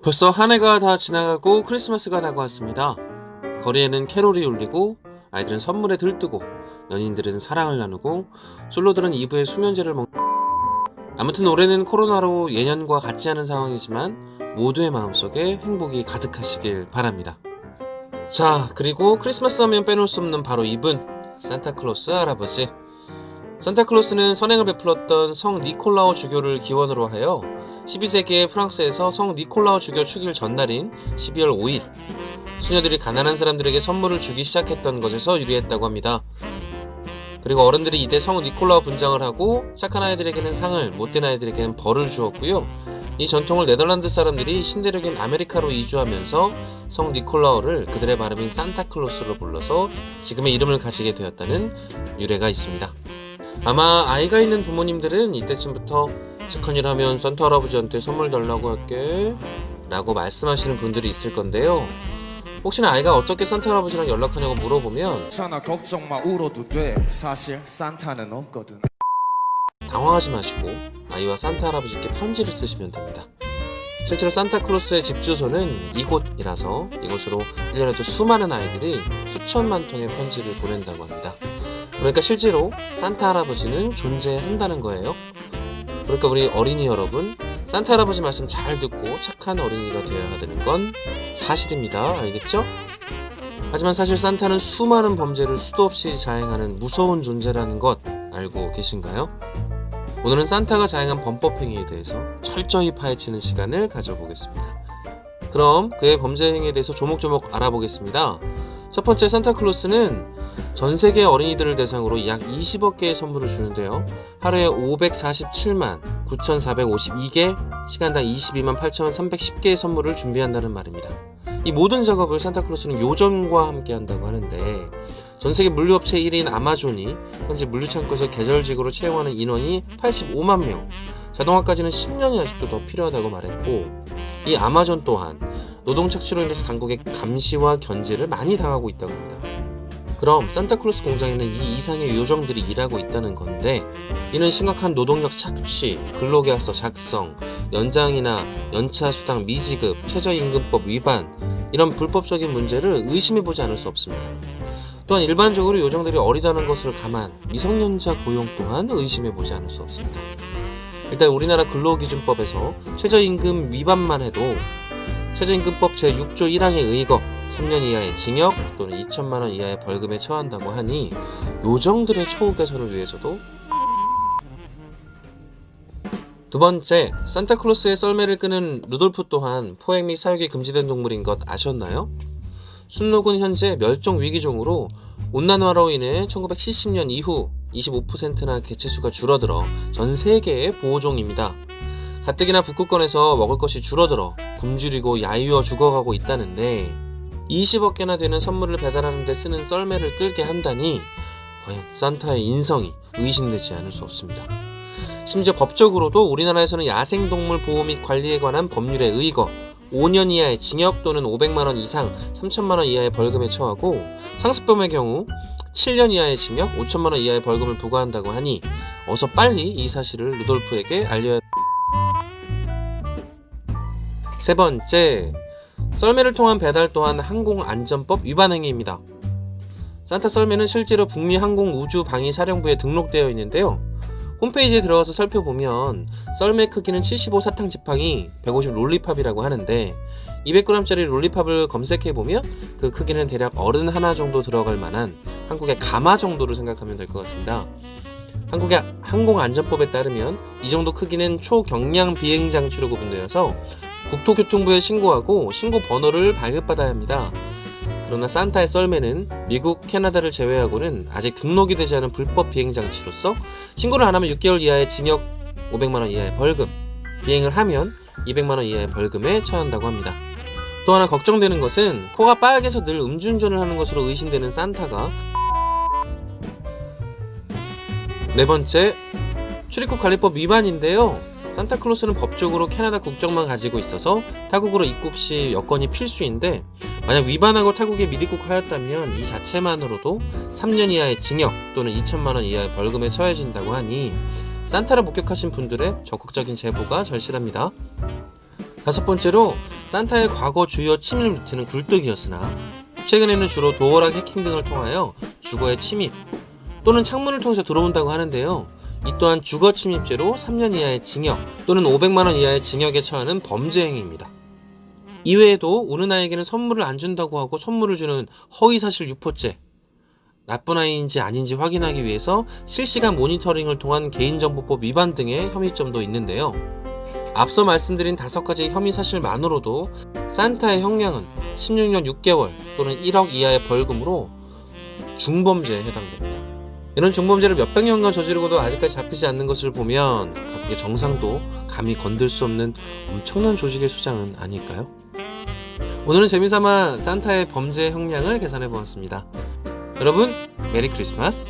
벌써 한 해가 다 지나가고 크리스마스가 다가왔습니다. 거리에는 캐롤이 울리고 아이들은 선물에 들뜨고 연인들은 사랑을 나누고 솔로들은 2부의 수면제를 아무튼 올해는 코로나로 예년과 같지 않은 상황이지만 모두의 마음속에 행복이 가득하시길 바랍니다. 자, 그리고 크리스마스 하면 빼놓을 수 없는 바로 이분, 산타클로스 할아버지. 산타클로스는 선행을 베풀었던 성 니콜라오 주교를 기원으로 하여 12세기에 프랑스에서 성 니콜라오 주교 축일 전날인 12월 5일 수녀들이 가난한 사람들에게 선물을 주기 시작했던 것에서 유래했다고 합니다. 그리고 어른들이 이때 성 니콜라오 분장을 하고 착한 아이들에게는 상을, 못된 아이들에게는 벌을 주었고요. 이 전통을 네덜란드 사람들이 신대륙인 아메리카로 이주하면서 성 니콜라오를 그들의 발음인 산타클로스로 불러서 지금의 이름을 가지게 되었다는 유래가 있습니다. 아마 아이가 있는 부모님들은 이때쯤부터 착한 일 하면 산타 할아버지한테 선물 달라고 할게 라고 말씀하시는 분들이 있을 건데요. 혹시나 아이가 어떻게 산타 할아버지랑 연락하냐고 물어보면 괜찮아 걱정 마 울어도 돼 사실 산타는 없거든. 당황하지 마시고 아이와 산타 할아버지께 편지를 쓰시면 됩니다. 실제로 산타클로스의 집 주소는 이곳이라서 이곳으로 1년에도 수많은 아이들이 수천만 통의 편지를 보낸다고 합니다. 그러니까 실제로 산타 할아버지는 존재한다는 거예요. 그러니까 우리 어린이 여러분, 산타 할아버지 말씀 잘 듣고 착한 어린이가 되어야 되는 건 사실입니다. 알겠죠? 하지만 사실 산타는 수많은 범죄를 수도 없이 자행하는 무서운 존재라는 것 알고 계신가요? 오늘은 산타가 자행한 범법 행위에 대해서 철저히 파헤치는 시간을 가져보겠습니다. 그럼 그의 범죄 행위에 대해서 조목조목 알아보겠습니다. 첫 번째, 산타클로스는 전 세계 어린이들을 대상으로 약 20억 개의 선물을 주는데요. 하루에 547만 9,452개, 시간당 22만 8,310개의 선물을 준비한다는 말입니다. 이 모든 작업을 산타클로스는 요정과 함께 한다고 하는데, 전 세계 물류업체 1위인 아마존이 현재 물류창고에서 계절직으로 채용하는 인원이 85만 명, 자동화까지는 10년이 아직도 더 필요하다고 말했고, 이 아마존 또한 노동 착취로 인해서 당국의 감시와 견제를 많이 당하고 있다고 합니다. 그럼 산타클로스 공장에는 이 이상의 요정들이 일하고 있다는 건데, 이는 심각한 노동력 착취, 근로계약서 작성, 연장이나 연차수당 미지급, 최저임금법 위반, 이런 불법적인 문제를 의심해보지 않을 수 없습니다. 또한 일반적으로 요정들이 어리다는 것을 감안, 미성년자 고용 또한 의심해보지 않을 수 없습니다. 일단 우리나라 근로기준법에서 최저임금 위반만 해도 최저임금법 제6조 1항에 의거 3년 이하의 징역 또는 2천만원 이하의 벌금에 처한다고 하니 요정들의 처우 개선을 위해서도. 두 번째, 산타클로스의 썰매를 끄는 루돌프 또한 포획 및 사육이 금지된 동물인 것 아셨나요? 순록은 현재 멸종 위기종으로 온난화로 인해 1970년 이후 25%나 개체수가 줄어들어 전 세계의 보호종입니다. 가뜩이나 북극권에서 먹을 것이 줄어들어 굶주리고 야유어 죽어가고 있다는데 20억 개나 되는 선물을 배달하는 데 쓰는 썰매를 끌게 한다니 과연 산타의 인성이 의심되지 않을 수 없습니다. 심지어 법적으로도 우리나라에서는 야생동물 보호 및 관리에 관한 법률에 의거 5년 이하의 징역 또는 500만원 이상 3천만원 이하의 벌금에 처하고 상습범의 경우 7년 이하의 징역 5천만원 이하의 벌금을 부과한다고 하니 어서 빨리 이 사실을 루돌프에게 알려야. 세 번째, 썰매를 통한 배달 또한 항공안전법 위반 행위입니다. 산타 썰매는 실제로 북미 항공우주방위사령부에 등록되어 있는데요. 홈페이지에 들어가서 살펴보면 썰매 크기는 75 사탕 지팡이 150 롤리팝이라고 하는데 200g짜리 롤리팝을 검색해보면 그 크기는 대략 어른 하나 정도 들어갈 만한 한국의 가마 정도를 생각하면 될 것 같습니다. 한국의 항공안전법에 따르면 이 정도 크기는 초경량 비행장치로 구분되어서 국토교통부에 신고하고 신고 번호를 발급받아야 합니다. 그러나 산타의 썰매는 미국, 캐나다를 제외하고는 아직 등록이 되지 않은 불법 비행장치로서 신고를 안 하면 6개월 이하의 징역, 500만원 이하의 벌금, 비행을 하면 200만원 이하의 벌금에 처한다고 합니다. 또 하나 걱정되는 것은 코가 빨개서 늘 음주운전을 하는 것으로 의심되는 산타가. 네 번째, 출입국 관리법 위반인데요. 산타클로스는 법적으로 캐나다 국적만 가지고 있어서 타국으로 입국 시 여권이 필수인데 만약 위반하고 타국에 밀입국하였다면 이 자체만으로도 3년 이하의 징역 또는 2천만원 이하의 벌금에 처해진다고 하니 산타를 목격하신 분들의 적극적인 제보가 절실합니다. 다섯 번째로 산타의 과거 주요 침입 루트는 굴뚝이었으나 최근에는 주로 도어락 해킹 등을 통하여 주거에 침입 또는 창문을 통해서 들어온다고 하는데요. 이 또한 주거 침입죄로 3년 이하의 징역 또는 500만원 이하의 징역에 처하는 범죄 행위입니다. 이외에도 우는 아이에게는 선물을 안 준다고 하고 선물을 주는 허위사실 유포죄, 나쁜 아이인지 아닌지 확인하기 위해서 실시간 모니터링을 통한 개인정보법 위반 등의 혐의점도 있는데요. 앞서 말씀드린 5가지 혐의 사실만으로도 산타의 형량은 16년 6개월 또는 1억 이하의 벌금으로 중범죄에 해당됩니다. 이런 중범죄를 몇백 년간 저지르고도 아직까지 잡히지 않는 것을 보면 각국의 정상도 감히 건들 수 없는 엄청난 조직의 수장은 아닐까요? 오늘은 재미삼아 산타의 범죄 형량을 계산해 보았습니다. 여러분, 메리 크리스마스!